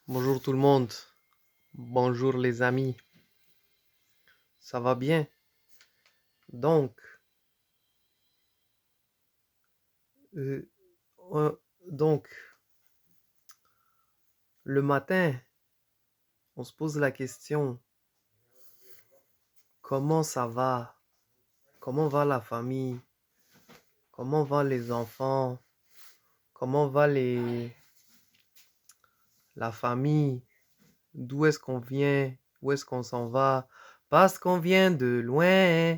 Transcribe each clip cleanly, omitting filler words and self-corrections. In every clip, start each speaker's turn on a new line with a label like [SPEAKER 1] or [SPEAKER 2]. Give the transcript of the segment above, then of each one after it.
[SPEAKER 1] Bonjour tout le monde. Bonjour les amis. Ça va bien? Donc, euh, euh, donc, le matin, on se pose la question, comment ça va? Comment va la famille? Comment vont les enfants? Comment va la famille? D'où est-ce qu'on vient? Où est-ce qu'on s'en va? Parce qu'on vient de loin.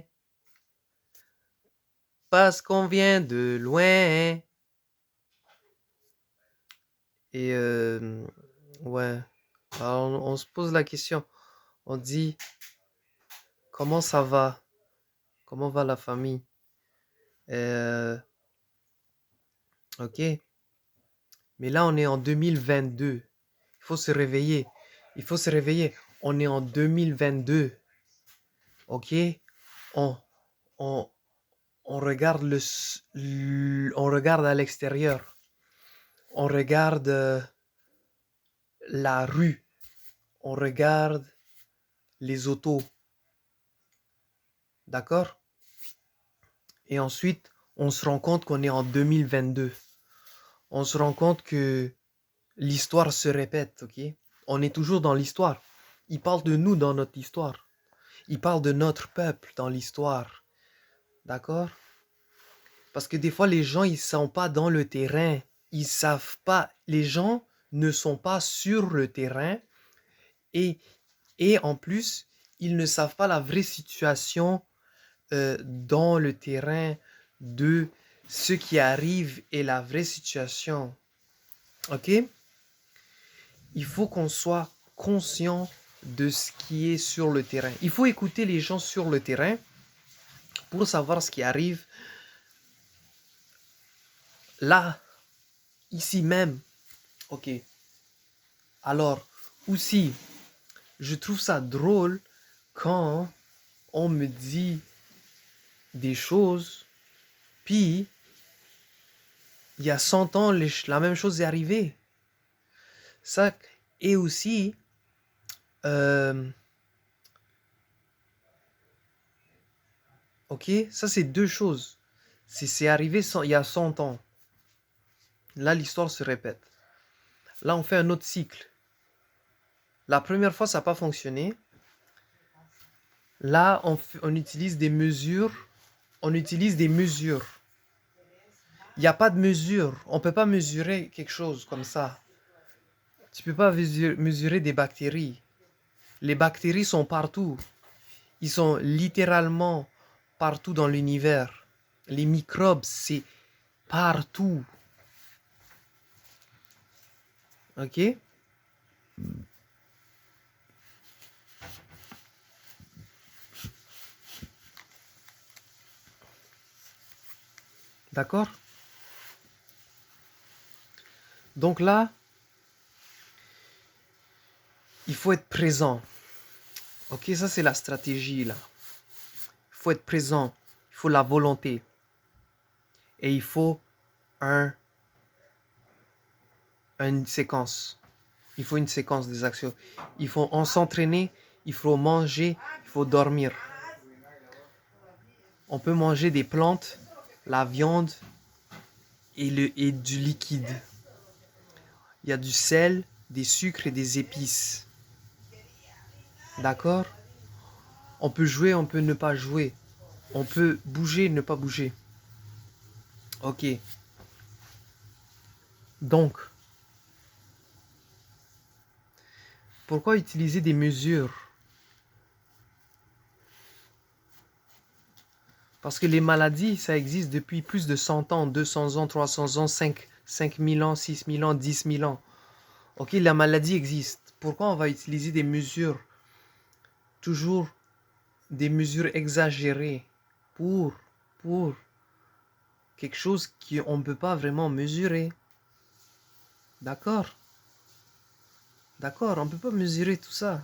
[SPEAKER 1] Parce qu'on vient de loin. Et ouais, alors on se pose la question. On dit, comment ça va? Comment va la famille? Euh, ok. Mais là, on est en 2022. Il faut se réveiller. Il faut se réveiller. On est en 2022. Ok. On, on, on regarde on regarde à l'extérieur. On regarde la rue. On regarde les autos. D'accord? Et ensuite, on se rend compte qu'on est en 2022. On se rend compte que l'histoire se répète, ok? On est toujours dans l'histoire. Il parle de nous dans notre histoire. Il parle de notre peuple dans l'histoire. D'accord? Parce que des fois, les gens, ils sont pas dans le terrain. Ils savent pas. Les gens ne sont pas sur le terrain. Et, et en plus, ils ne savent pas la vraie situation dans le terrain de ce qui arrive et la vraie situation. Ok? Il faut qu'on soit conscient de ce qui est sur le terrain. Il faut écouter les gens sur le terrain pour savoir ce qui arrive là, ici même. Ok. Alors, aussi, je trouve ça drôle quand on me dit des choses, puis il y a 100 ans, la même chose est arrivée. Ça, et aussi, euh, ok, ça c'est deux choses. C'est arrivé il y a 100 ans. Là, l'histoire se répète. Là, on fait un autre cycle. La première fois, ça n'a pas fonctionné. Là, on utilise des mesures. On utilise des mesures. Il n'y a pas de mesure. On ne peut pas mesurer quelque chose comme ça. Tu ne peux pas mesurer des bactéries. Les bactéries sont partout. Ils sont littéralement partout dans l'univers. Les microbes, c'est partout. Ok? D'accord? Donc là, il faut être présent. Ok, ça c'est la stratégie là. Il faut être présent. Il faut la volonté. Et il faut une séquence. Il faut une séquence des actions. Il faut s'entraîner, il faut manger, il faut dormir. On peut manger des plantes, la viande et du liquide. Il y a du sel, des sucres et des épices. D'accord? On peut jouer, on peut ne pas jouer. On peut bouger, ne pas bouger. Ok. Donc, pourquoi utiliser des mesures? Parce que les maladies, ça existe depuis plus de 100 ans, 200 ans, 300 ans, 5000 ans, 6000 ans, 10 000 ans. Ok, la maladie existe. Pourquoi on va utiliser des mesures, toujours des mesures exagérées pour quelque chose qu'on ne peut pas vraiment mesurer? D'accord? D'accord, on ne peut pas mesurer tout ça.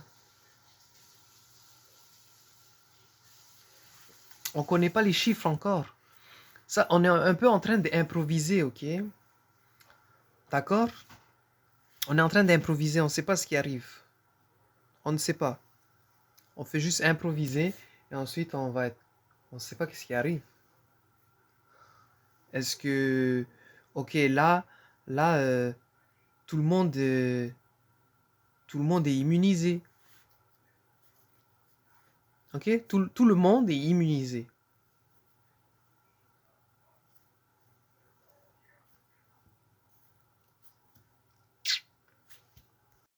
[SPEAKER 1] On ne connaît pas les chiffres encore. Ça, on est un peu en train d'improviser, ok? D'accord? On est en train d'improviser, on ne sait pas ce qui arrive. On ne sait pas. On fait juste improviser et ensuite on va être... On ne sait pas ce qui arrive. Est-ce que... Ok, là, tout le monde, tout le monde est immunisé. Ok? Tout le monde est immunisé.